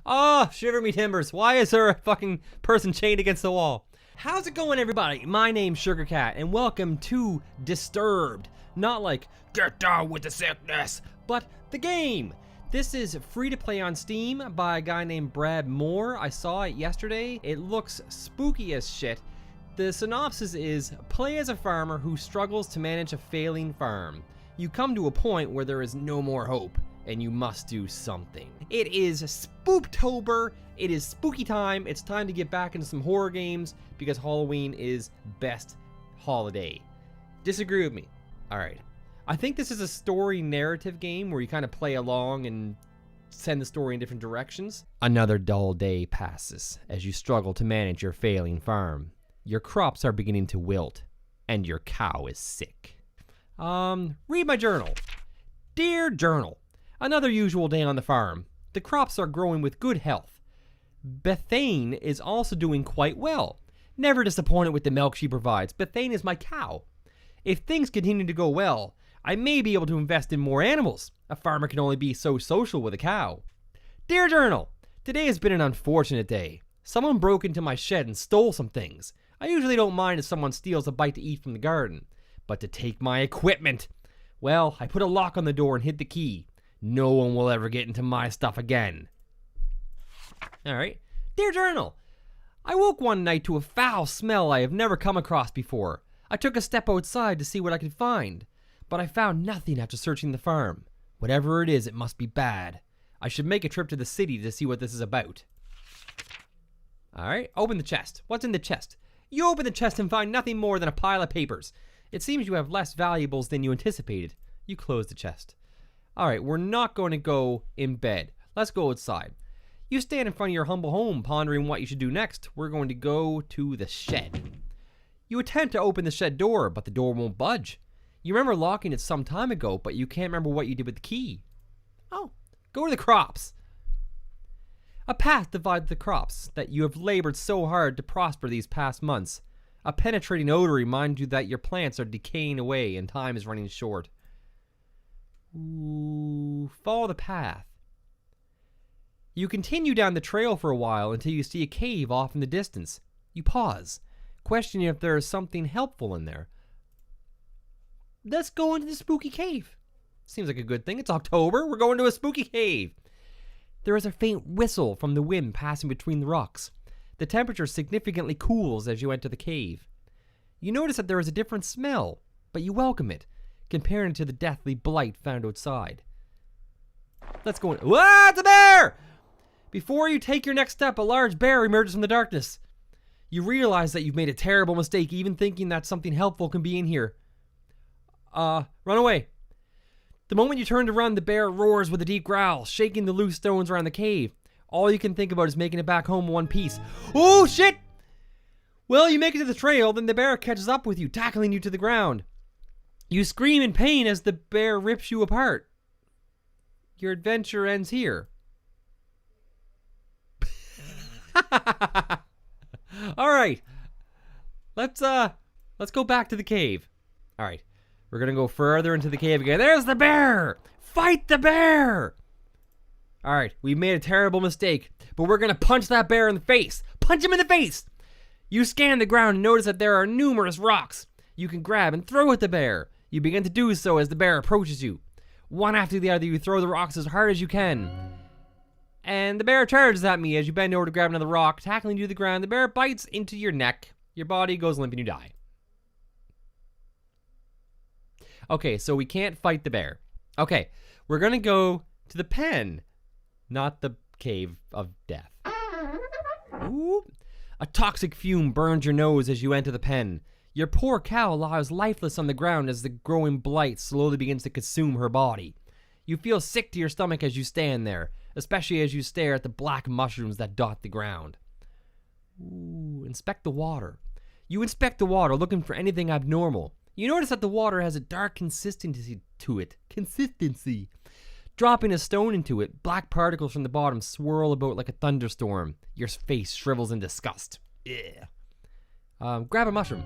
Oh, shiver me timbers. Why is there a fucking person chained against the wall? How's it going, everybody? My name's Sugarcat, and welcome to Disturbed. Not like, get down with the sickness, but the game. This is free to play on Steam by a guy named Brad Moore. I saw it yesterday. It looks spooky as shit. The synopsis is, play as a farmer who struggles to manage a failing farm. You come to a point where there is no more hope, and you must do something. It is Spooktober. It is spooky time. It's time to get back into some horror games because Halloween is best holiday. Disagree with me? All right. I think this is a story narrative game where you kind of play along and send the story in different directions. Another dull day passes as you struggle to manage your failing farm. Your crops are beginning to wilt, and your cow is sick. Read my journal. Dear Journal, another usual day on the farm. The crops are growing with good health. Bethane is also doing quite well. Never disappointed with the milk she provides. Bethane is my cow. If things continue to go well, I may be able to invest in more animals. A farmer can only be so social with a cow. Dear Journal, today has been an unfortunate day. Someone broke into my shed and stole some things. I usually don't mind if someone steals a bite to eat from the garden, but to take my equipment, well, I put a lock on the door and hid the key. No one will ever get into my stuff again. All right. Dear Journal, I woke one night to a foul smell I have never come across before. I took a step outside to see what I could find, but I found nothing after searching the farm. Whatever it is, it must be bad. I should make a trip to the city to see what this is about. All right, open the chest. What's in the chest? You open the chest and find nothing more than a pile of papers. It seems you have less valuables than you anticipated. You close the chest. All right, we're not going to go in bed. Let's go outside. You stand in front of your humble home, pondering what you should do next. We're going to go to the shed. You attempt to open the shed door, but the door won't budge. You remember locking it some time ago, but you can't remember what you did with the key. Oh, go to the crops. A path divides the crops that you have labored so hard to prosper these past months. A penetrating odor reminds you that your plants are decaying away and time is running short. Ooh, follow the path. You continue down the trail for a while until you see a cave off in the distance. You pause, questioning if there is something helpful in there. Let's go into the spooky cave. Seems like a good thing. It's October. We're going to a spooky cave. There is a faint whistle from the wind passing between the rocks. The temperature significantly cools as you enter the cave. You notice that there is a different smell, but you welcome it, comparing it to the deathly blight found outside. Let's go in. Whoa, it's a bear! Before you take your next step, a large bear emerges from the darkness. You realize that you've made a terrible mistake, even thinking that something helpful can be in here. Run away. The moment you turn to run, the bear roars with a deep growl, shaking the loose stones around the cave. All you can think about is making it back home in one piece. Oh, shit! Well, you make it to the trail, then the bear catches up with you, tackling you to the ground. You scream in pain as the bear rips you apart. Your adventure ends here. All right. Let's go back to the cave. All right. We're going to go further into the cave again. There's the bear! Fight the bear! All right, we made a terrible mistake, but we're going to punch that bear in the face. Punch him in the face! You scan the ground and notice that there are numerous rocks you can grab and throw at the bear. You begin to do so as the bear approaches you. One after the other, you throw the rocks as hard as you can. And the bear charges at me as you bend over to grab another rock, tackling you to the ground. The bear bites into your neck. Your body goes limp and you die. Okay, so we can't fight the bear. Okay, we're going to go to the pen, not the cave of death. Ooh. A toxic fume burns your nose as you enter the pen. Your poor cow lies lifeless on the ground as the growing blight slowly begins to consume her body. You feel sick to your stomach as you stand there, especially as you stare at the black mushrooms that dot the ground. Ooh, inspect the water. You inspect the water, looking for anything abnormal. You notice that the water has a dark consistency to it. Dropping a stone into it, black particles from the bottom swirl about like a thunderstorm. Your face shrivels in disgust. Grab a mushroom.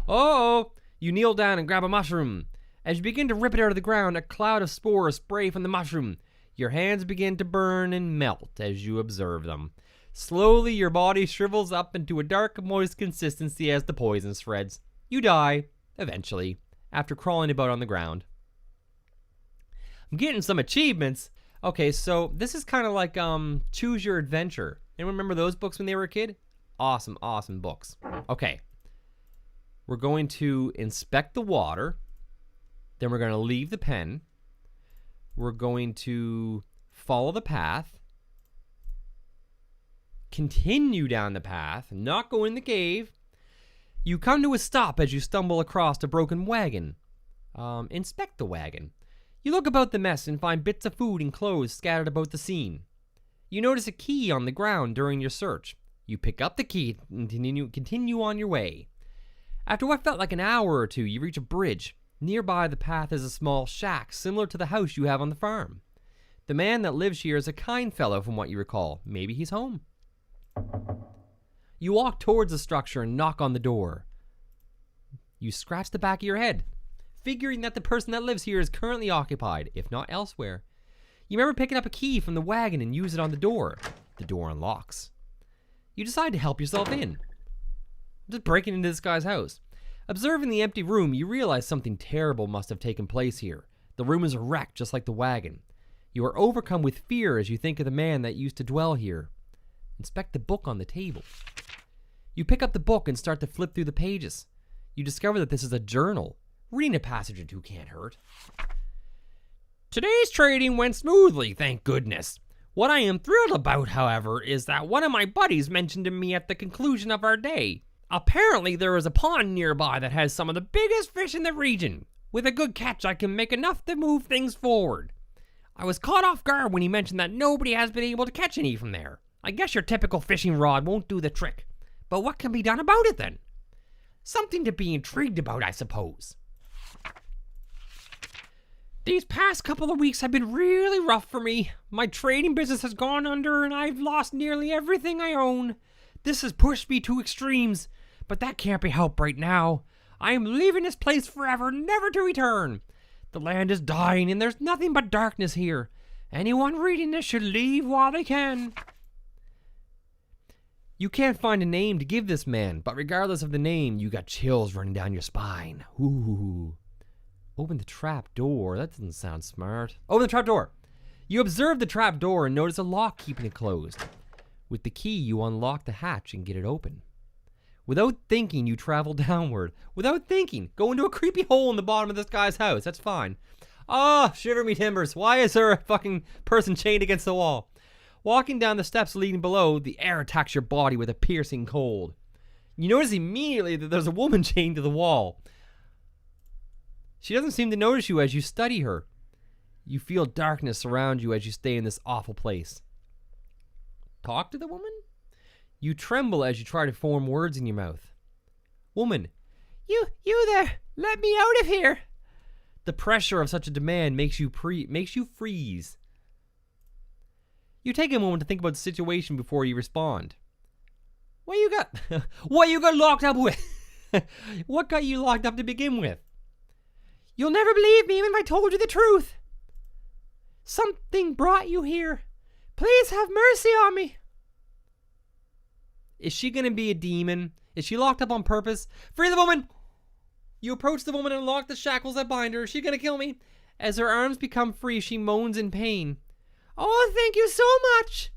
Oh! You kneel down and grab a mushroom. As you begin to rip it out of the ground, a cloud of spores spray from the mushroom. Your hands begin to burn and melt as you observe them. Slowly, your body shrivels up into a dark, moist consistency as the poison spreads. You die, eventually, after crawling about on the ground. I'm getting some achievements. Okay, so this is kind of like Choose Your Adventure. Anyone remember those books when they were a kid? Awesome, awesome books. Okay. We're going to inspect the water. Then we're going to leave the pen. We're going to follow the path. Continue down the path, not go in the cave. You come to a stop as you stumble across a broken wagon. Inspect the wagon. You look about the mess and find bits of food and clothes scattered about the scene. You notice a key on the ground during your search. You pick up the key and continue on your way. After what felt like an hour or two, you reach a bridge. Nearby the path is a small shack similar to the house you have on the farm. The man that lives here is a kind fellow from what you recall. Maybe he's home. You walk towards the structure and knock on the door. You scratch the back of your head, figuring that the person that lives here is currently occupied, if not elsewhere. You remember picking up a key from the wagon and use it on the door. The door unlocks. You decide to help yourself in. Just breaking into this guy's house. Observing the empty room, you realize something terrible must have taken place here. The room is a wreck, just like the wagon. You are overcome with fear as you think of the man that used to dwell here. Inspect the book on the table. You pick up the book and start to flip through the pages. You discover that this is a journal. Reading a passage or two can't hurt. Today's trading went smoothly, thank goodness. What I am thrilled about, however, is that one of my buddies mentioned to me at the conclusion of our day. Apparently there is a pond nearby that has some of the biggest fish in the region. With a good catch, I can make enough to move things forward. I was caught off guard when he mentioned that nobody has been able to catch any from there. I guess your typical fishing rod won't do the trick. But what can be done about it then? Something to be intrigued about, I suppose. These past couple of weeks have been really rough for me. My trading business has gone under and I've lost nearly everything I own. This has pushed me to extremes, but that can't be helped right now. I am leaving this place forever, never to return. The land is dying and there's nothing but darkness here. Anyone reading this should leave while they can. You can't find a name to give this man, but regardless of the name, you got chills running down your spine. Ooh. Open the trap door. That doesn't sound smart. Open the trap door. You observe the trap door and notice a lock keeping it closed. With the key, you unlock the hatch and get it open. Without thinking, you travel downward. Without thinking, go into a creepy hole in the bottom of this guy's house. That's fine. Ah, shiver me timbers. Why is there a fucking person chained against the wall? Walking down the steps leading below, the air attacks your body with a piercing cold. You notice immediately that there's a woman chained to the wall. She doesn't seem to notice you as you study her. You feel darkness surround you as you stay in this awful place. Talk to the woman? You tremble as you try to form words in your mouth. Woman, you there, let me out of here. The pressure of such a demand makes you freeze. You take a moment to think about the situation before you respond. What you got locked up with? What got you locked up to begin with? You'll never believe me even if I told you the truth. Something brought you here. Please have mercy on me. Is she going to be a demon? Is she locked up on purpose? Free the woman! You approach the woman and unlock the shackles that bind her. Is she going to kill me? As her arms become free, she moans in pain. Oh, thank you so much.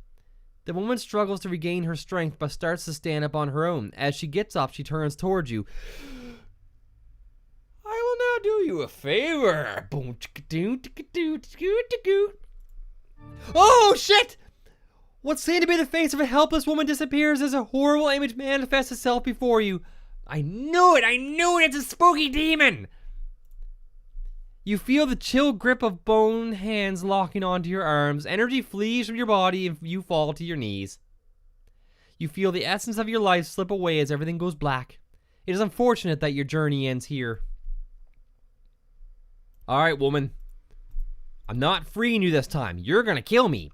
The woman struggles to regain her strength but starts to stand up on her own. As she gets up, she turns towards you. I will now do you a favor. Oh, shit! What seemed to be the face of a helpless woman disappears as a horrible image manifests itself before you. I knew it! It's a spooky demon! You feel the chill grip of bone hands locking onto your arms. Energy flees from your body and you fall to your knees. You feel the essence of your life slip away as everything goes black. It is unfortunate that your journey ends here. Alright, woman. I'm not freeing you this time. You're gonna kill me.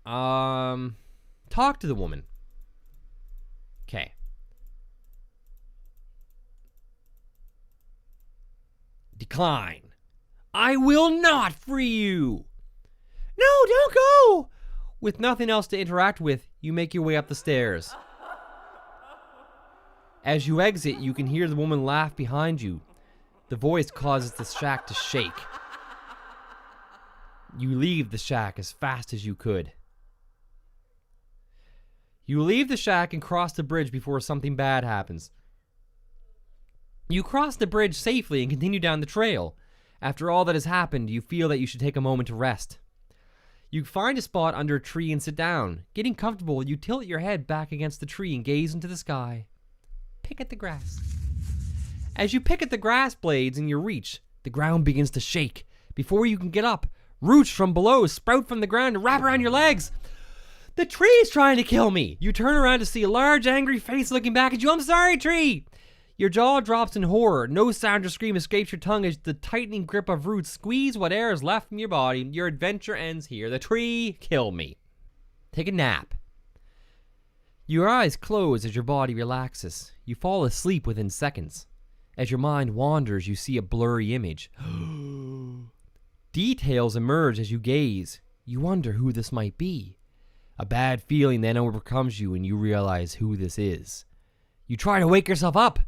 Talk to the woman. Okay. Decline. I will not free you. No, don't go! With nothing else to interact with, you make your way up the stairs. As you exit, you can hear the woman laugh behind you. The voice causes the shack to shake. You leave the shack as fast as you could. You leave the shack and cross the bridge before something bad happens. You cross the bridge safely and continue down the trail. After all that has happened, you feel that you should take a moment to rest. You find a spot under a tree and sit down. Getting comfortable, you tilt your head back against the tree and gaze into the sky. Pick at the grass. As you pick at the grass blades in your reach, the ground begins to shake. Before you can get up, roots from below sprout from the ground and wrap around your legs. The tree is trying to kill me. You turn around to see a large, angry face looking back at you. I'm sorry, tree. Your jaw drops in horror. No sound or scream escapes your tongue as the tightening grip of roots squeeze what air is left from your body. Your adventure ends here. The tree killed me. Take a nap. Your eyes close as your body relaxes. You fall asleep within seconds. As your mind wanders, you see a blurry image. Details emerge as you gaze. You wonder who this might be. A bad feeling then overcomes you and you realize who this is. You try to wake yourself up.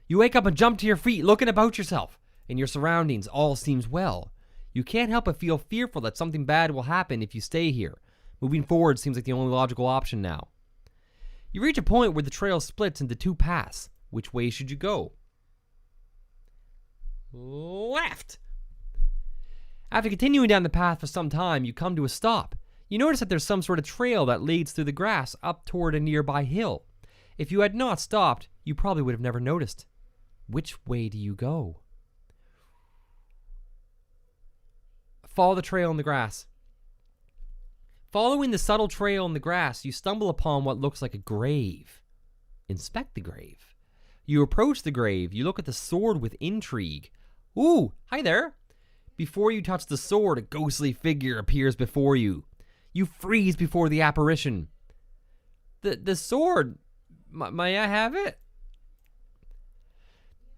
You wake up and jump to your feet, looking about yourself. In your surroundings, all seems well. You can't help but feel fearful that something bad will happen if you stay here. Moving forward seems like the only logical option now. You reach a point where the trail splits into two paths. Which way should you go? Left. After continuing down the path for some time, you come to a stop. You notice that there's some sort of trail that leads through the grass up toward a nearby hill. If you had not stopped, you probably would have never noticed. Which way do you go? Follow the trail in the grass. Following the subtle trail in the grass, you stumble upon what looks like a grave. Inspect the grave. You approach the grave. You look at the sword with intrigue. Ooh, hi there. Before you touch the sword, a ghostly figure appears before you. You freeze before the apparition. The sword, may I have it?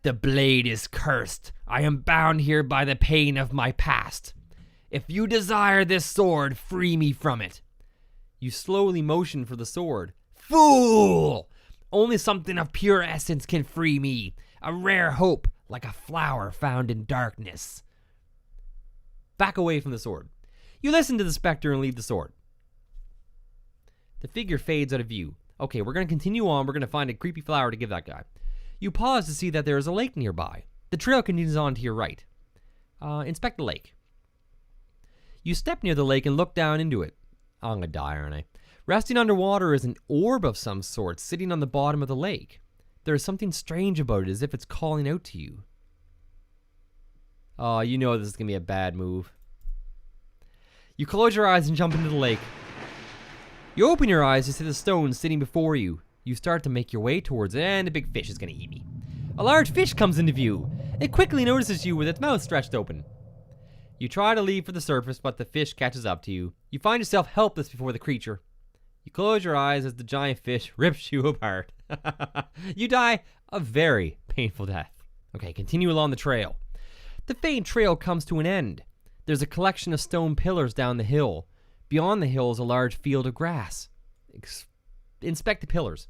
The blade is cursed. I am bound here by the pain of my past. If you desire this sword, free me from it. You slowly motion for the sword. Fool! Only something of pure essence can free me. A rare hope, like a flower found in darkness. Back away from the sword. You listen to the specter and leave the sword. The figure fades out of view. Okay, we're going to continue on. We're going to find a creepy flower to give that guy. You pause to see that there is a lake nearby. The trail continues on to your right. Inspect the lake. You step near the lake and look down into it. I'm gonna die, aren't I? Resting underwater is an orb of some sort sitting on the bottom of the lake. There is something strange about it, as if it's calling out to you. Oh, you know this is gonna be a bad move. You close your eyes and jump into the lake. You open your eyes to see the stone sitting before you. You start to make your way towards it, and a big fish is gonna eat me. A large fish comes into view. It quickly notices you with its mouth stretched open. You try to leave for the surface, but the fish catches up to you. You find yourself helpless before the creature. You close your eyes as the giant fish rips you apart. You die a very painful death. Okay, continue along the trail. The faint trail comes to an end. There's a collection of stone pillars down the hill. Beyond the hill is a large field of grass. Inspect the pillars.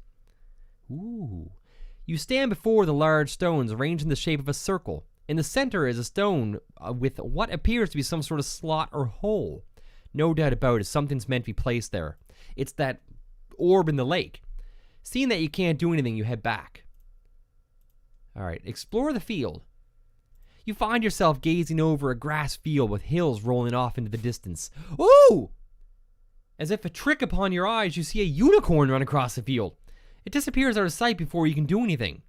Ooh. You stand before the large stones arranged in the shape of a circle. In the center is a stone with what appears to be some sort of slot or hole. No doubt about it, something's meant to be placed there. It's that orb in the lake. Seeing that you can't do anything, you head back. Alright, explore the field. You find yourself gazing over a grass field with hills rolling off into the distance. Ooh! As if a trick upon your eyes, you see a unicorn run across the field. It disappears out of sight before you can do anything.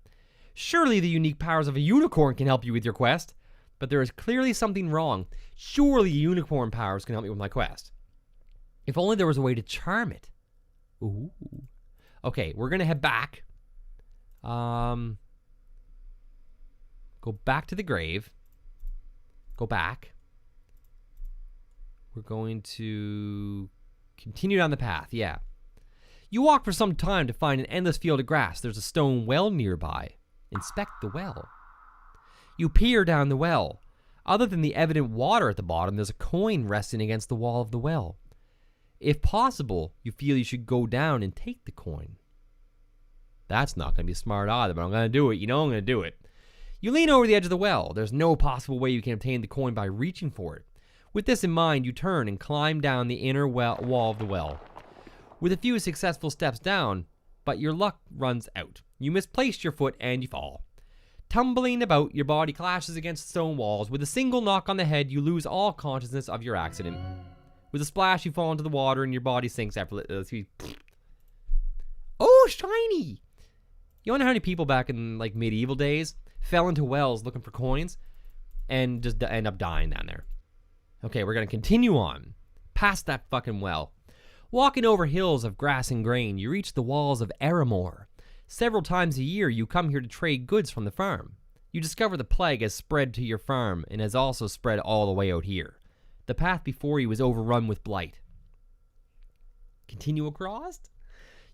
Surely the unique powers of a unicorn can help you with your quest, but there is clearly something wrong. Surely unicorn powers can help me with my quest. If only there was a way to charm it. Ooh. Okay, we're gonna head back. Go back to the grave. Go back. We're going to continue down the path, yeah. You walk for some time to find an endless field of grass. There's a stone well nearby. Inspect the well. You peer down the well. Other than the evident water at the bottom, there's a coin resting against the wall of the well. If possible, you feel you should go down and take the coin. That's not going to be smart either, but I'm going to do it. You know I'm going to do it. You lean over the edge of the well. There's no possible way you can obtain the coin by reaching for it. With this in mind, you turn and climb down the inner wall of the well. With a few successful steps down, but your luck runs out. You misplace your foot and you fall. Tumbling about, your body clashes against stone walls. With a single knock on the head, you lose all consciousness of your accident. With a splash, you fall into the water and your body sinks effortlessly. Oh, shiny! You wonder how many people back in like medieval days fell into wells looking for coins and just end up dying down there. Okay, we're going to continue on past that fucking well. Walking over hills of grass and grain, you reach the walls of Aramore. Several times a year, you come here to trade goods from the farm. You discover the plague has spread to your farm and has also spread all the way out here. The path before you is overrun with blight. Continue across?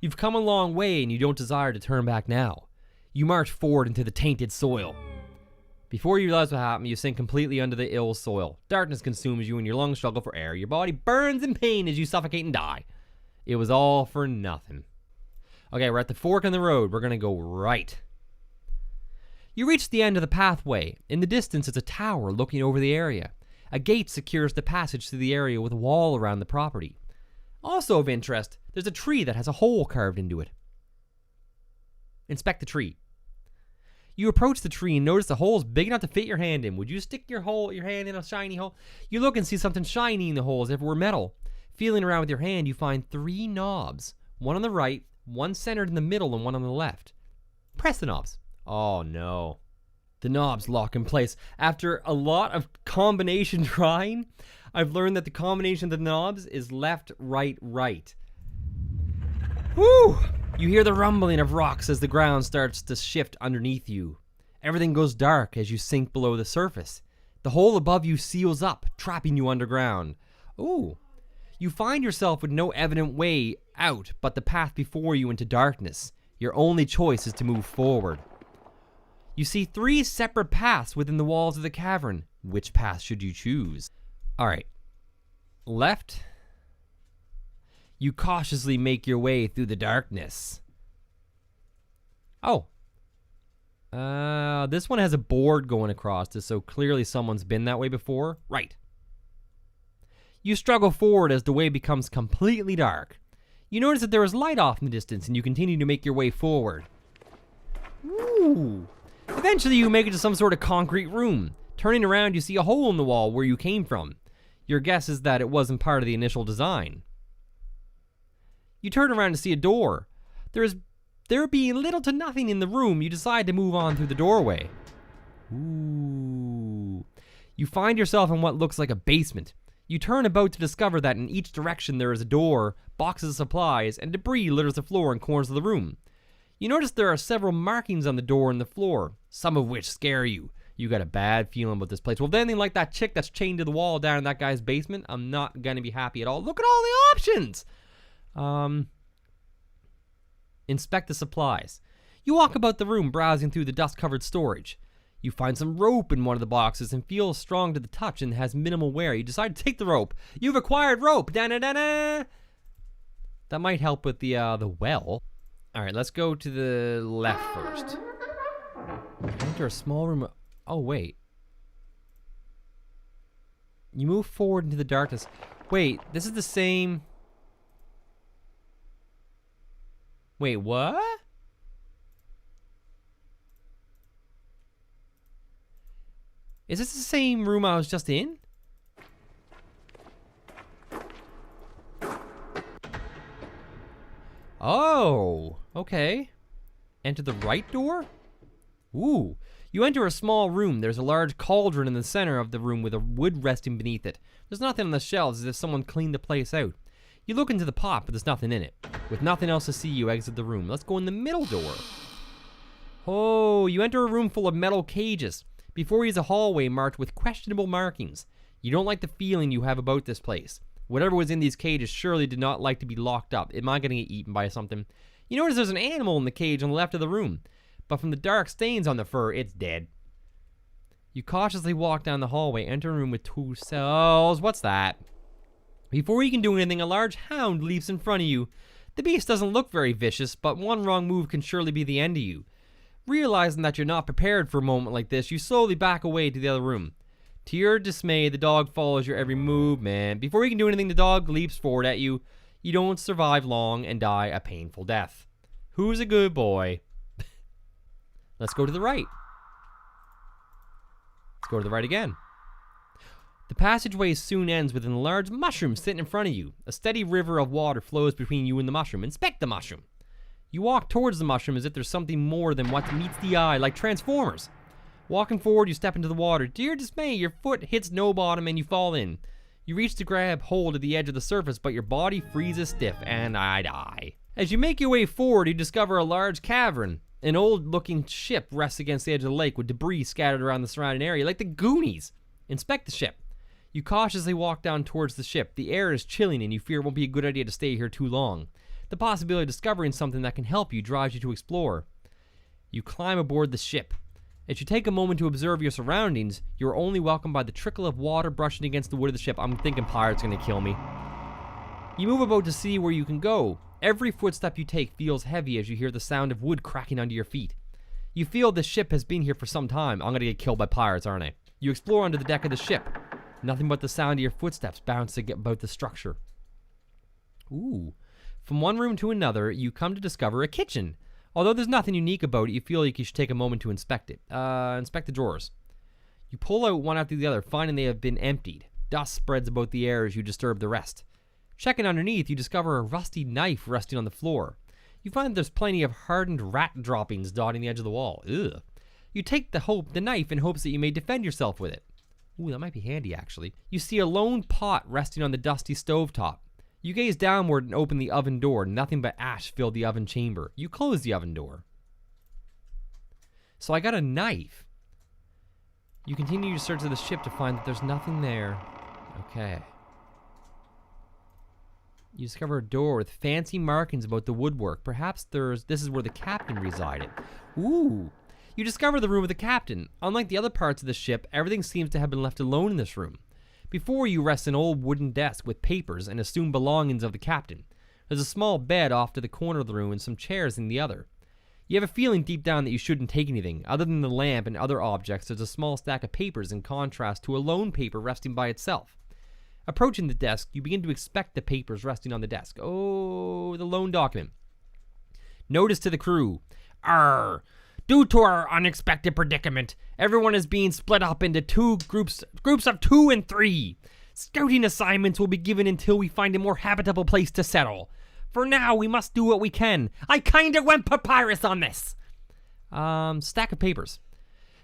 You've come a long way and you don't desire to turn back now. You march forward into the tainted soil. Before you realize what happened, you sink completely under the ill soil. Darkness consumes you and your lungs struggle for air. Your body burns in pain as you suffocate and die. It was all for nothing. Okay, we're at the fork in the road. We're going to go right. You reach the end of the pathway. In the distance is a tower looking over the area. A gate secures the passage to the area with a wall around the property. Also of interest, there's a tree that has a hole carved into it. Inspect the tree. You approach the tree and notice the hole is big enough to fit your hand in. Would you stick your hand in a shiny hole? You look and see something shiny in the hole as if it were metal. Feeling around with your hand, you find 3 knobs. One on the right, one centered in the middle, and one on the left. Press the knobs. Oh no. The knobs lock in place. After a lot of combination trying, I've learned that the combination of the knobs is left, right, right. Woo! You hear the rumbling of rocks as the ground starts to shift underneath you. Everything goes dark as you sink below the surface. The hole above you seals up, trapping you underground. Ooh. You find yourself with no evident way out but the path before you into darkness. Your only choice is to move forward. You see 3 separate paths within the walls of the cavern. Which path should you choose? Alright. Left. You cautiously make your way through the darkness. Oh. This one has a board going across it, so clearly someone's been that way before. Right. You struggle forward as the way becomes completely dark. You notice that there is light off in the distance, and you continue to make your way forward. Ooh. Eventually, you make it to some sort of concrete room. Turning around, you see a hole in the wall where you came from. Your guess is that it wasn't part of the initial design. You turn around to see a door. There being little to nothing in the room, you decide to move on through the doorway. Ooh. You find yourself in what looks like a basement. You turn about to discover that in each direction there is a door, boxes of supplies, and debris litters the floor and corners of the room. You notice there are several markings on the door and the floor, some of which scare you. You got a bad feeling about this place. Well, if anything like that chick that's chained to the wall down in that guy's basement, I'm not going to be happy at all. Look at all the options! Inspect the supplies. You walk about the room, browsing through the dust-covered storage. You find some rope in one of the boxes and feel strong to the touch and has minimal wear. You decide to take the rope. You've acquired rope. Da-da-da-da! That might help with the well. All right, let's go to the left first. Enter a small room. Oh, wait. You move forward into the darkness. Wait, this is the same... Wait, what? Is this the same room I was just in? Oh, okay. Enter the right door? Ooh. You enter a small room. There's a large cauldron in the center of the room with a wood resting beneath it. There's nothing on the shelves as if someone cleaned the place out. You look into the pot, but there's nothing in it. With nothing else to see, you exit the room. Let's go in the middle door. Oh, you enter a room full of metal cages. Before you is a hallway marked with questionable markings. You don't like the feeling you have about this place. Whatever was in these cages surely did not like to be locked up. Am I going to get eaten by something? You notice there's an animal in the cage on the left of the room. But from the dark stains on the fur, it's dead. You cautiously walk down the hallway, enter a room with 2 cells. What's that? Before you can do anything, a large hound leaps in front of you. The beast doesn't look very vicious, but one wrong move can surely be the end of you. Realizing that you're not prepared for a moment like this, you slowly back away to the other room. To your dismay, the dog follows your every movement. Before you can do anything, the dog leaps forward at you. You don't survive long and die a painful death. Who's a good boy? Let's go to the right. Let's go to the right again. The passageway soon ends within a large mushroom sitting in front of you. A steady river of water flows between you and the mushroom. Inspect the mushroom. You walk towards the mushroom as if there's something more than what meets the eye, like Transformers. Walking forward, you step into the water. To your dismay, your foot hits no bottom and you fall in. You reach to grab hold of the edge of the surface, but your body freezes stiff, and I die. As you make your way forward, you discover a large cavern. An old-looking ship rests against the edge of the lake with debris scattered around the surrounding area, like the Goonies. Inspect the ship. You cautiously walk down towards the ship. The air is chilling, and you fear it won't be a good idea to stay here too long. The possibility of discovering something that can help you drives you to explore. You climb aboard the ship. As you take a moment to observe your surroundings, you're only welcomed by the trickle of water brushing against the wood of the ship. I'm thinking pirates gonna kill me. You move about to see where you can go. Every footstep you take feels heavy as you hear the sound of wood cracking under your feet. You feel the ship has been here for some time. I'm gonna get killed by pirates, aren't I? You explore under the deck of the ship. Nothing but the sound of your footsteps bouncing about the structure. Ooh. From one room to another, you come to discover a kitchen. Although there's nothing unique about it, you feel like you should take a moment to inspect it. Inspect the drawers. You pull out one after the other, finding they have been emptied. Dust spreads about the air as you disturb the rest. Checking underneath, you discover a rusty knife resting on the floor. You find that there's plenty of hardened rat droppings dotting the edge of the wall. Ugh. You take the knife in hopes that you may defend yourself with it. Ooh, that might be handy, actually. You see a lone pot resting on the dusty stovetop. You gaze downward and open the oven door. Nothing but ash filled the oven chamber. You close the oven door. So I got a knife. You continue your search of the ship to find that there's nothing there. Okay. You discover a door with fancy markings about the woodwork. Perhaps this is where the captain resided. Ooh. You discover the room of the captain. Unlike the other parts of the ship, everything seems to have been left alone in this room. Before you rests an old wooden desk with papers and assumed belongings of the captain. There's a small bed off to the corner of the room and some chairs in the other. You have a feeling deep down that you shouldn't take anything. Other than the lamp and other objects, there's a small stack of papers in contrast to a lone paper resting by itself. Approaching the desk, you begin to inspect the papers resting on the desk. Oh, the loan document. Notice to the crew. Arr! Due to our unexpected predicament, everyone is being split up into groups of 2 and 3. Scouting assignments will be given until we find a more habitable place to settle. For now, we must do what we can. I kinda went papyrus on this. Stack of papers.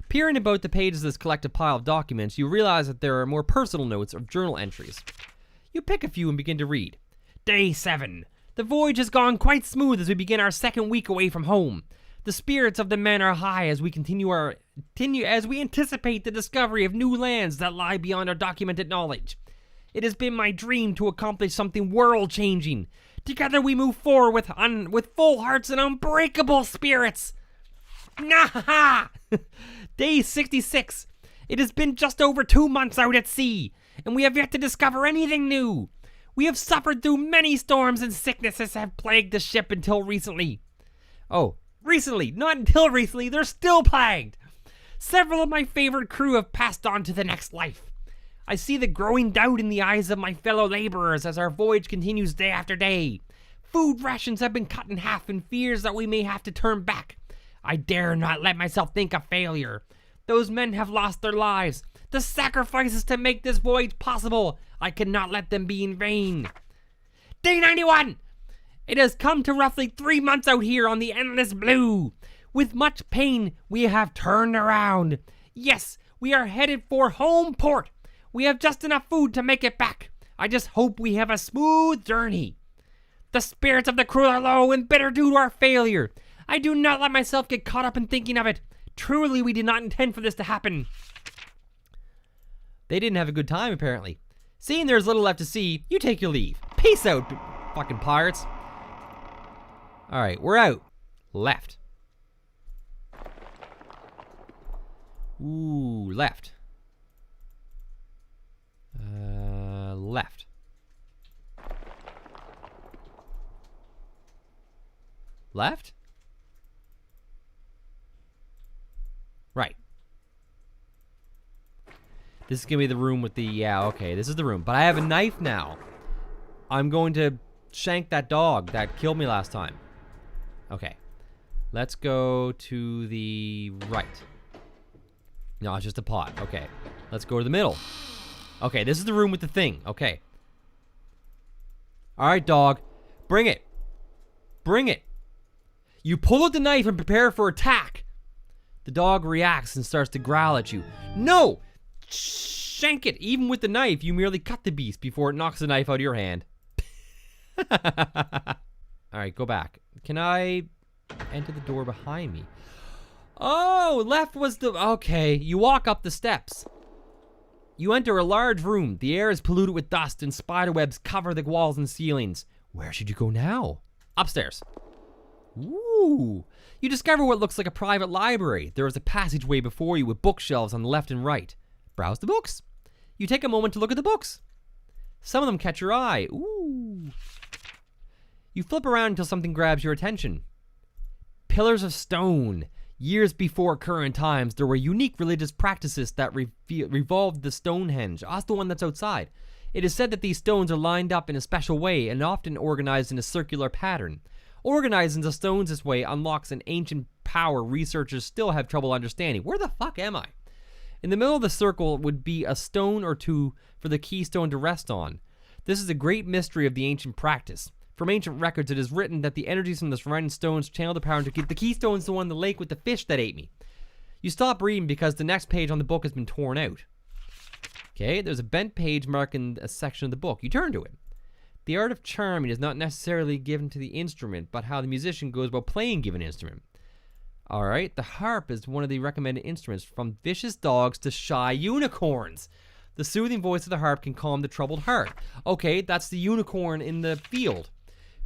Peering about the pages of this collected pile of documents, you realize that there are more personal notes of journal entries. You pick a few and begin to read. Day 7. The voyage has gone quite smooth as we begin our second week away from home. The spirits of the men are high as we as we anticipate the discovery of new lands that lie beyond our documented knowledge. It has been my dream to accomplish something world-changing. Together we move forward with full hearts and unbreakable spirits. Nah! Day 66. It has been just over 2 months out at sea, and we have yet to discover anything new. We have suffered through many storms and sicknesses have plagued the ship until recently. Oh. Recently, not until recently, they're still plagued. Several of my favorite crew have passed on to the next life. I see the growing doubt in the eyes of my fellow laborers as our voyage continues day after day. Food rations have been cut in half in fears that we may have to turn back. I dare not let myself think of failure. Those men have lost their lives. The sacrifices to make this voyage possible, I cannot let them be in vain. Day 91! It has come to roughly 3 months out here on the endless blue. With much pain, we have turned around. Yes, we are headed for home port. We have just enough food to make it back. I just hope we have a smooth journey. The spirits of the crew are low and bitter due to our failure. I do not let myself get caught up in thinking of it. Truly, we did not intend for this to happen. They didn't have a good time, apparently. Seeing there's little left to see, you take your leave. Peace out, fucking pirates. Alright, we're out. Left. Ooh, left. Left. Left? Right. This is gonna be the room with the, yeah, okay, this is the room. But I have a knife now. I'm going to shank that dog that killed me last time. Okay. Let's go to the right. No, it's just a pot. Okay. Let's go to the middle. Okay, this is the room with the thing. Okay. All right, dog. Bring it. Bring it. You pull out the knife and prepare for attack. The dog reacts and starts to growl at you. No! Shank it. Even with the knife, you merely cut the beast before it knocks the knife out of your hand. All right, go back. Can I enter the door behind me? Oh, left was the... Okay, you walk up the steps. You enter a large room. The air is polluted with dust and spiderwebs cover the walls and ceilings. Where should you go now? Upstairs. Ooh. You discover what looks like a private library. There is a passageway before you with bookshelves on the left and right. Browse the books. You take a moment to look at the books. Some of them catch your eye. Ooh. You flip around until something grabs your attention. Pillars of stone. Years before current times, there were unique religious practices that revolved the Stonehenge. That's the one that's outside. It is said that these stones are lined up in a special way and often organized in a circular pattern. Organizing the stones this way unlocks an ancient power researchers still have trouble understanding. Where the fuck am I? In the middle of the circle would be a stone or two for the keystone to rest on. This is a great mystery of the ancient practice. From ancient records, it is written that the energies from the surrounding stones channel the power to keep the keystone's the one in the lake with the fish that ate me. You stop reading because the next page on the book has been torn out. Okay, there's a bent page marking a section of the book. You turn to it. The art of charming is not necessarily given to the instrument, but how the musician goes about playing given instrument. Alright, the harp is one of the recommended instruments, from vicious dogs to shy unicorns. The soothing voice of the harp can calm the troubled heart. Okay, that's the unicorn in the field.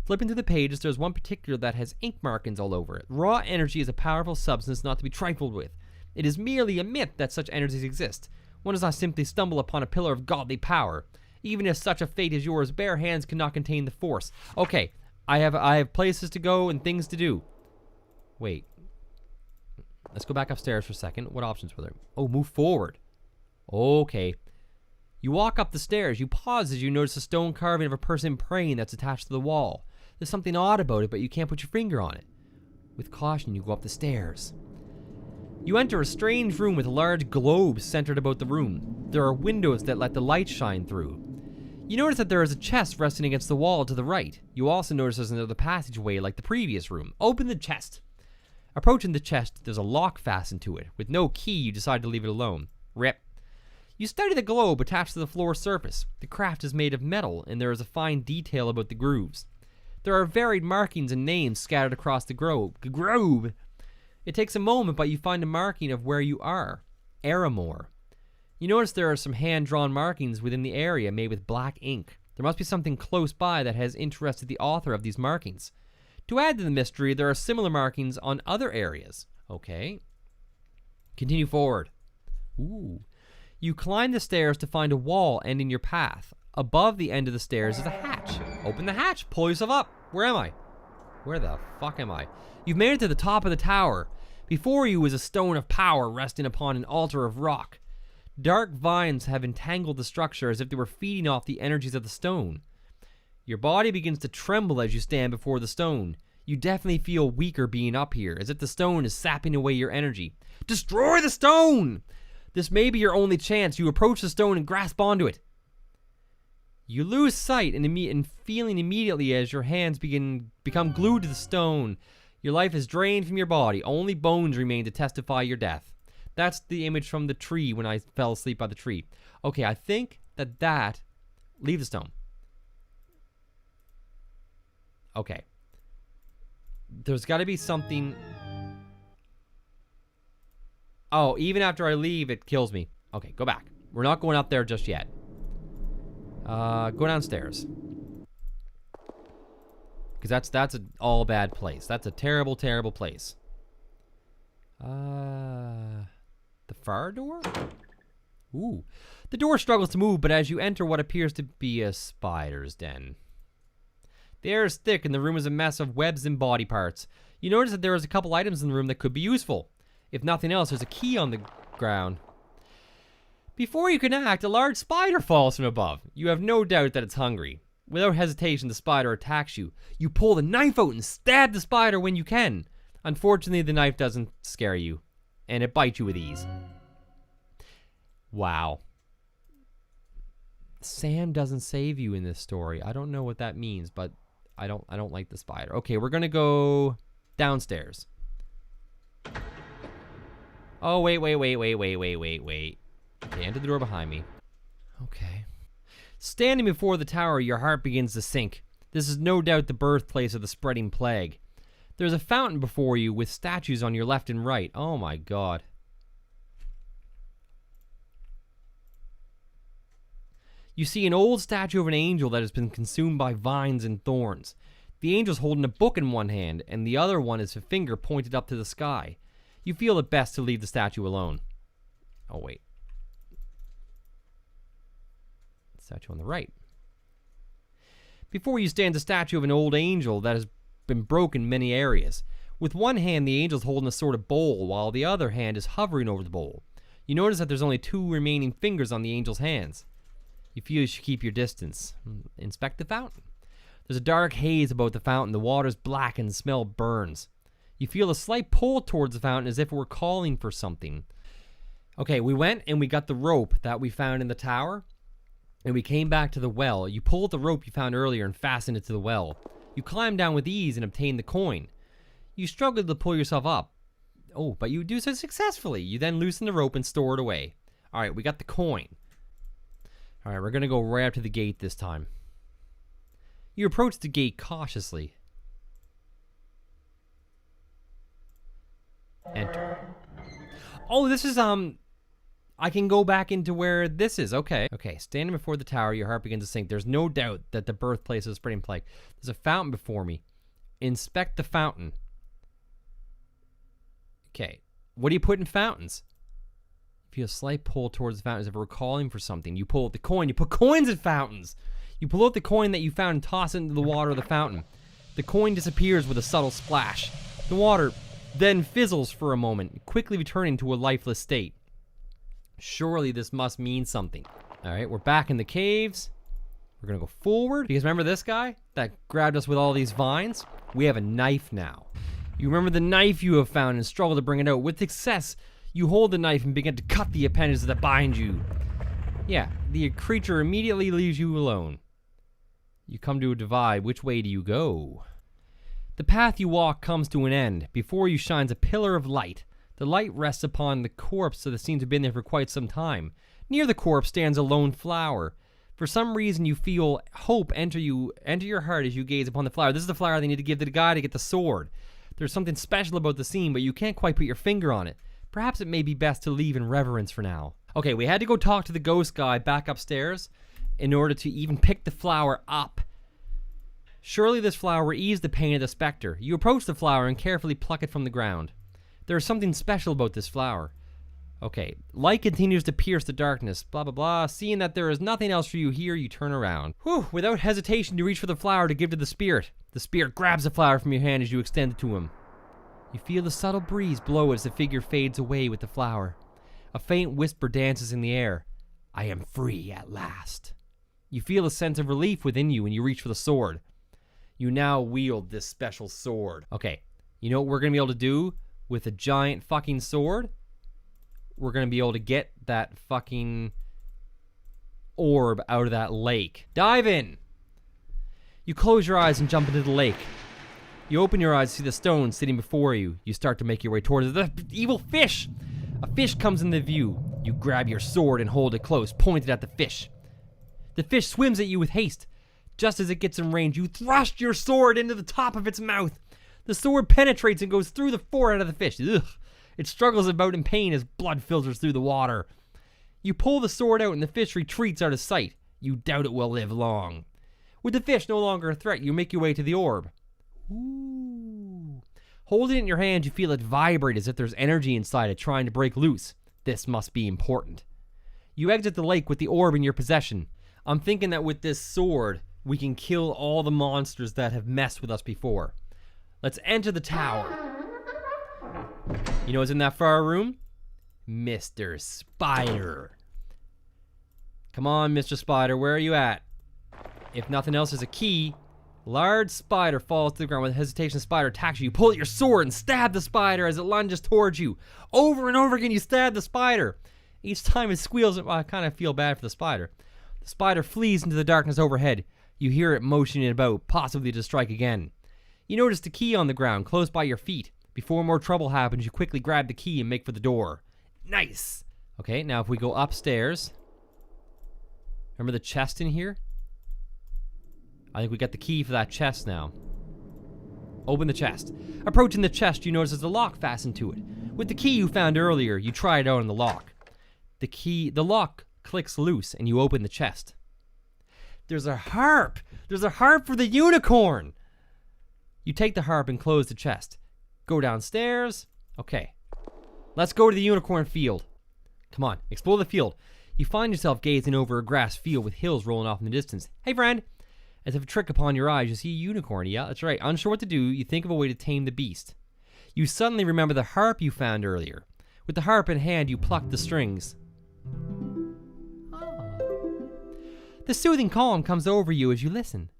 Flipping through the pages, there's one particular that has ink markings all over it. Raw energy is a powerful substance not to be trifled with. It is merely a myth that such energies exist. One does not simply stumble upon a pillar of godly power. Even if such a fate as yours, bare hands cannot contain the force. Okay, I have places to go and things to do. Wait. Let's go back upstairs for a second. What options were there? Oh, move forward. Okay. You walk up the stairs. You pause as you notice a stone carving of a person praying that's attached to the wall. There's something odd about it, but you can't put your finger on it. With caution, you go up the stairs. You enter a strange room with large globes centered about the room. There are windows that let the light shine through. You notice that there is a chest resting against the wall to the right. You also notice there's another passageway like the previous room. Open the chest. Approaching the chest, there's a lock fastened to it. With no key, you decide to leave it alone. Rip. You study the globe attached to the floor surface. The craft is made of metal, and there is a fine detail about the grooves. There are varied markings and names scattered across the globe. It takes a moment, but you find a marking of where you are. Aramore. You notice there are some hand-drawn markings within the area made with black ink. There must be something close by that has interested the author of these markings. To add to the mystery, there are similar markings on other areas. Okay. Continue forward. Ooh. You climb the stairs to find a wall ending your path. Above the end of the stairs is a hatch. Open the hatch. Pull yourself up. Where am I? Where the fuck am I? You've made it to the top of the tower. Before you is a stone of power resting upon an altar of rock. Dark vines have entangled the structure as if they were feeding off the energies of the stone. Your body begins to tremble as you stand before the stone. You definitely feel weaker being up here, as if the stone is sapping away your energy. Destroy the stone! This may be your only chance. You approach the stone and grasp onto it. You lose sight and feeling immediately as your hands become glued to the stone. Your life is drained from your body. Only bones remain to testify your death. That's the image from the tree when I fell asleep by the tree. Okay, I think that... Leave the stone. Okay. There's got to be something... Oh, even after I leave, it kills me. Okay, go back. We're not going up there just yet. Go downstairs. Because that's an all bad place. That's a terrible, terrible place. The The far door? Ooh. The door struggles to move, but as you enter what appears to be a spider's den. The air is thick and the room is a mess of webs and body parts. You notice that there is a couple items in the room that could be useful. If nothing else, there's a key on the ground. Before you can act, a large spider falls from above. You have no doubt that it's hungry. Without hesitation, the spider attacks you. You pull the knife out and stab the spider when you can. Unfortunately, the knife doesn't scare you, and it bites you with ease. Wow. Sam doesn't save you in this story. I don't know what that means, but I don't like the spider. Okay, we're gonna go downstairs. Oh, wait. Okay, enter the door behind me. Okay. Standing before the tower, your heart begins to sink. This is no doubt the birthplace of the spreading plague. There's a fountain before you with statues on your left and right. Oh my god. You see an old statue of an angel that has been consumed by vines and thorns. The angel's holding a book in one hand, and the other one is a finger pointed up to the sky. You feel it best to leave the statue alone. Oh, wait. Statue on the right. Before you stands a statue of an old angel that has been broken in many areas. With one hand, the angel's holding a sort of bowl, while the other hand is hovering over the bowl. You notice that there's only 2 remaining fingers on the angel's hands. You feel you should keep your distance. Inspect the fountain. There's a dark haze about the fountain. The water's black and the smell burns. You feel a slight pull towards the fountain as if it were calling for something. Okay, we went and we got the rope that we found in the tower, and we came back to the well. You pulled the rope you found earlier and fastened it to the well. You climbed down with ease and obtained the coin. You struggled to pull yourself up. Oh, but you do so successfully. You then loosen the rope and store it away. All right, we got the coin. All right, we're going to go right up to the gate this time. You approach the gate cautiously. Enter. Oh, this is, I can go back into where this is. Okay. Okay, standing before the tower, your heart begins to sink. There's no doubt that the birthplace of the spreading plague. There's a fountain before me. Inspect the fountain. Okay. What do you put in fountains? You feel a slight pull towards the fountain as if it were calling for something. You pull out the coin. You put coins in fountains. You pull out the coin that you found and toss it into the water of the fountain. The coin disappears with a subtle splash. The water then fizzles for a moment, quickly returning to a lifeless state. Surely this must mean something. All right, we're back in the caves. We're gonna go forward. Because remember this guy that grabbed us with all these vines? We have a knife now. You remember the knife you have found and struggle to bring it out. With success, you hold the knife and begin to cut the appendages that bind you. Yeah, the creature immediately leaves you alone. You come to a divide. Which way do you go? The path you walk comes to an end. Before you shines a pillar of light. The light rests upon the corpse that seems to have been there for quite some time. Near the corpse stands a lone flower. For some reason, you feel hope enter your heart as you gaze upon the flower. This is the flower they need to give to the guy to get the sword. There's something special about the scene, but you can't quite put your finger on it. Perhaps it may be best to leave in reverence for now. Okay, we had to go talk to the ghost guy back upstairs in order to even pick the flower up. Surely this flower will ease the pain of the specter. You approach the flower and carefully pluck it from the ground. There is something special about this flower. Okay, light continues to pierce the darkness, blah, blah, blah. Seeing that there is nothing else for you here, you turn around. Whew, without hesitation, you reach for the flower to give to the spirit. The spirit grabs the flower from your hand as you extend it to him. You feel the subtle breeze blow as the figure fades away with the flower. A faint whisper dances in the air. I am free at last. You feel a sense of relief within you and you reach for the sword. You now wield this special sword. Okay, you know what we're going to be able to do with a giant fucking sword? We're going to be able to get that fucking orb out of that lake. Dive in! You close your eyes and jump into the lake. You open your eyes to see the stone sitting before you. You start to make your way towards the evil fish. A fish comes into view. You grab your sword and hold it close, pointed at the fish. The fish swims at you with haste. Just as it gets in range, you thrust your sword into the top of its mouth. The sword penetrates and goes through the forehead of the fish. Ugh. It struggles about in pain as blood filters through the water. You pull the sword out and the fish retreats out of sight. You doubt it will live long. With the fish no longer a threat, you make your way to the orb. Ooh. Holding it in your hand, you feel it vibrate as if there's energy inside it trying to break loose. This must be important. You exit the lake with the orb in your possession. I'm thinking that with this sword, we can kill all the monsters that have messed with us before. Let's enter the tower. You know what's in that far room? Mr. Spider. Come on, Mr. Spider, where are you at? If nothing else, there's a key. Large spider falls to the ground. With hesitation, the spider attacks you. You pull out your sword and stab the spider as it lunges towards you. Over and over again, you stab the spider. Each time it squeals, I kind of feel bad for the spider. The spider flees into the darkness overhead. You hear it motioning about, possibly to strike again. You notice the key on the ground, close by your feet. Before more trouble happens, you quickly grab the key and make for the door. Nice! Okay, now if we go upstairs. Remember the chest in here? I think we got the key for that chest now. Open the chest. Approaching the chest, you notice there's a lock fastened to it. With the key you found earlier, you try it out on the lock. The lock clicks loose and you open the chest. There's a harp! There's a harp for the unicorn! You take the harp and close the chest. Go downstairs. Okay. Let's go to the unicorn field. Come on, explore the field. You find yourself gazing over a grass field with hills rolling off in the distance. Hey friend! As if a trick upon your eyes, you see a unicorn. Yeah, that's right. Unsure what to do, you think of a way to tame the beast. You suddenly remember the harp you found earlier. With the harp in hand, you pluck the strings. The soothing calm comes over you as you listen.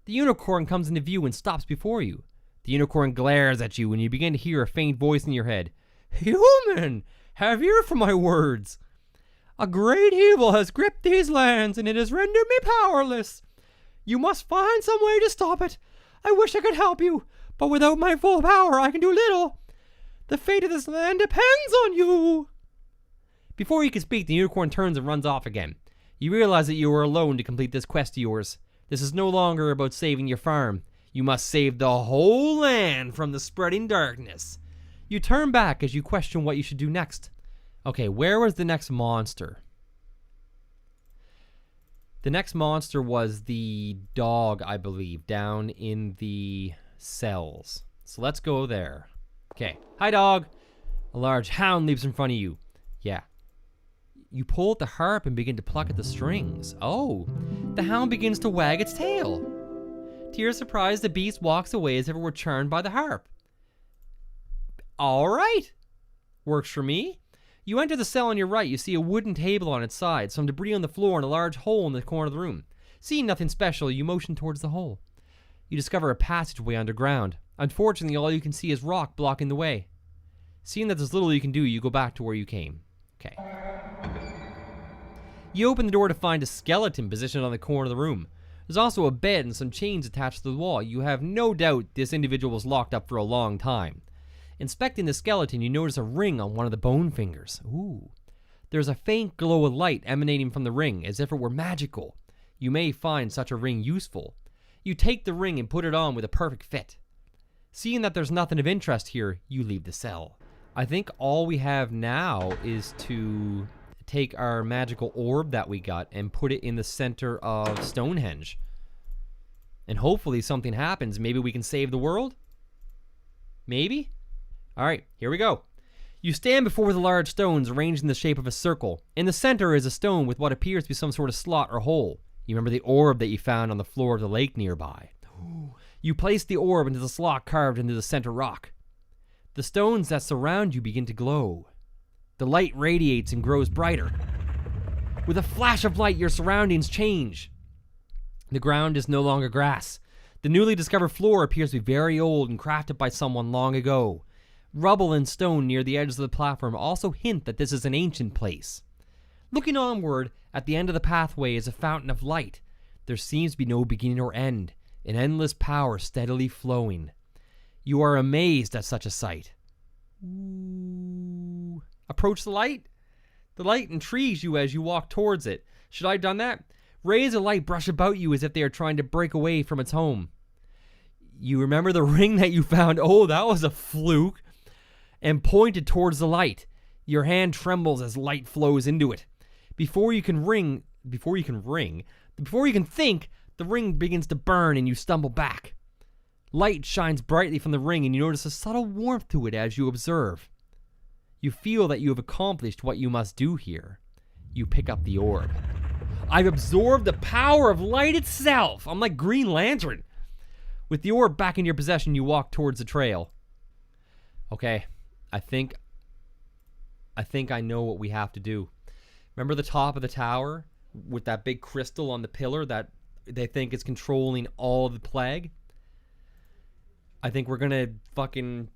The unicorn comes into view and stops before you. The unicorn glares at you and you begin to hear a faint voice in your head. Human, have ear for my words. A great evil has gripped these lands and it has rendered me powerless. You must find some way to stop it. I wish I could help you, but without my full power I can do little. The fate of this land depends on you. Before you can speak, the unicorn turns and runs off again. You realize that you are alone to complete this quest of yours. This is no longer about saving your farm. You must save the whole land from the spreading darkness. You turn back as you question what you should do next. Okay, where was the next monster? The next monster was the dog, I believe, down in the cells. So let's go there. Okay. Hi, dog. A large hound leaps in front of you. Yeah. You pull at the harp and begin to pluck at the strings. Oh, the hound begins to wag its tail. To your surprise, the beast walks away as if it were charmed by the harp. All right. Works for me. You enter the cell on your right. You see a wooden table on its side, some debris on the floor, and a large hole in the corner of the room. Seeing nothing special, you motion towards the hole. You discover a passageway underground. Unfortunately, all you can see is rock blocking the way. Seeing that there's little you can do, you go back to where you came. Okay. You open the door to find a skeleton positioned on the corner of the room. There's also a bed and some chains attached to the wall. You have no doubt this individual was locked up for a long time. Inspecting the skeleton, you notice a ring on one of the bone fingers. Ooh. There's a faint glow of light emanating from the ring, as if it were magical. You may find such a ring useful. You take the ring and put it on with a perfect fit. Seeing that there's nothing of interest here, you leave the cell. I think all we have now is to take our magical orb that we got and put it in the center of Stonehenge. And hopefully something happens. Maybe we can save the world? Maybe? Alright, here we go. You stand before the large stones arranged in the shape of a circle. In the center is a stone with what appears to be some sort of slot or hole. You remember the orb that you found on the floor of the lake nearby. You place the orb into the slot carved into the center rock. The stones that surround you begin to glow. The light radiates and grows brighter. With a flash of light, your surroundings change. The ground is no longer grass. The newly discovered floor appears to be very old and crafted by someone long ago. Rubble and stone near the edges of the platform also hint that this is an ancient place. Looking onward, at the end of the pathway is a fountain of light. There seems to be no beginning or end, an endless power steadily flowing. You are amazed at such a sight. Ooh. Approach the light. The light intrigues you as you walk towards it. Should I have done that? Rays of light brush about you as if they are trying to break away from its home. You remember the ring that you found? Oh, that was a fluke. And pointed towards the light. Your hand trembles as light flows into it. Before you can think, the ring begins to burn and you stumble back. Light shines brightly from the ring and you notice a subtle warmth to it as you observe. You feel that you have accomplished what you must do here. You pick up the orb. I've absorbed the power of light itself. I'm like Green Lantern. With the orb back in your possession, you walk towards the trail. Okay, I think I know what we have to do. Remember the top of the tower with that big crystal on the pillar that they think is controlling all the plague? I think we're gonna fucking,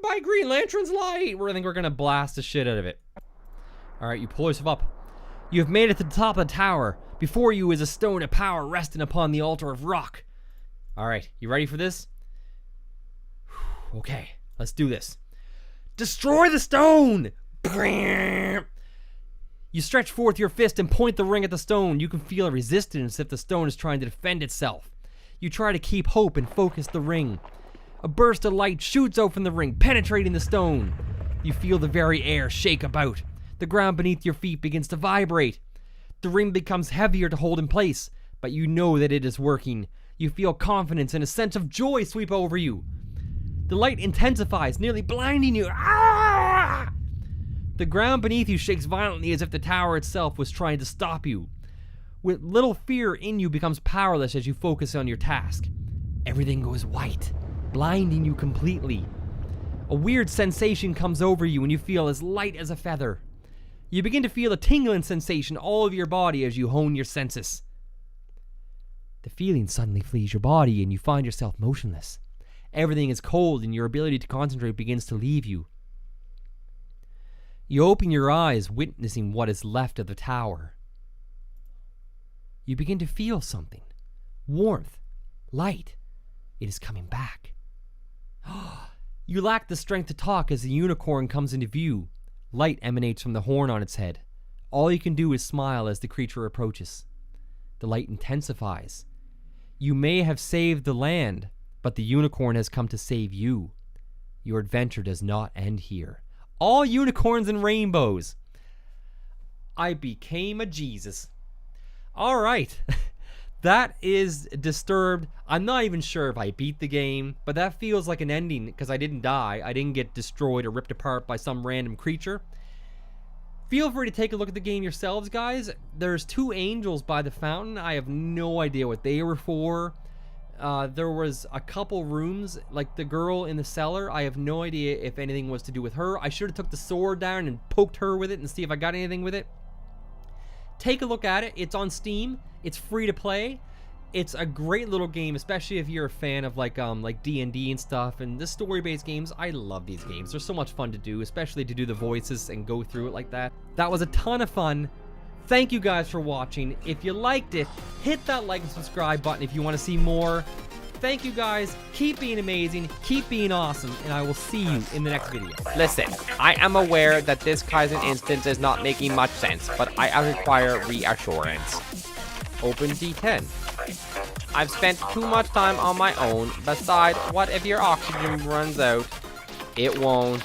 by Green Lantern's light, I think we're gonna blast the shit out of it. Alright, you pull yourself up. You have made it to the top of the tower. Before you is a stone of power resting upon the altar of rock. Alright, you ready for this? Okay, let's do this. Destroy the stone! You stretch forth your fist and point the ring at the stone. You can feel a resistance if the stone is trying to defend itself. You try to keep hope and focus the ring. A burst of light shoots out from the ring, penetrating the stone. You feel the very air shake about. The ground beneath your feet begins to vibrate. The ring becomes heavier to hold in place, but you know that it is working. You feel confidence and a sense of joy sweep over you. The light intensifies, nearly blinding you. Ah! The ground beneath you shakes violently as if the tower itself was trying to stop you. With little fear in you becomes powerless as you focus on your task. Everything goes white, blinding you completely. A weird sensation comes over you and you feel as light as a feather. You begin to feel a tingling sensation all over your body as you hone your senses. The feeling suddenly flees your body and you find yourself motionless. Everything is cold and your ability to concentrate begins to leave you. You open your eyes, witnessing what is left of the tower. You begin to feel something. Warmth. Light. It is coming back. You lack the strength to talk as the unicorn comes into view. Light emanates from the horn on its head. All you can do is smile as the creature approaches. The light intensifies. You may have saved the land, but the unicorn has come to save you. Your adventure does not end here. All unicorns and rainbows. I became a Jesus. All right. That is Disturbed. I'm not even sure if I beat the game, but that feels like an ending because I didn't die. I didn't get destroyed or ripped apart by some random creature. Feel free to take a look at the game yourselves, guys. There's 2 angels by the fountain. I have no idea what they were for. There was a couple rooms, like the girl in the cellar. I have no idea if anything was to do with her. I should have took the sword down and poked her with it and see if I got anything with it. Take a look at it. It's on Steam. It's free to play. It's a great little game, especially if you're a fan of like D&D and stuff and the story-based games. I love these games. They're so much fun to do, especially to do the voices and go through it like that. That was a ton of fun. Thank you guys for watching. If you liked it, hit that like and subscribe button if you want to see more. Thank you guys. Keep being amazing. Keep being awesome. And I will see you in the next video. Listen, I am aware that this Kaizen instance is not making much sense, but I require reassurance. Open D10. I've spent too much time on my own. Besides, what if your oxygen runs out? It won't.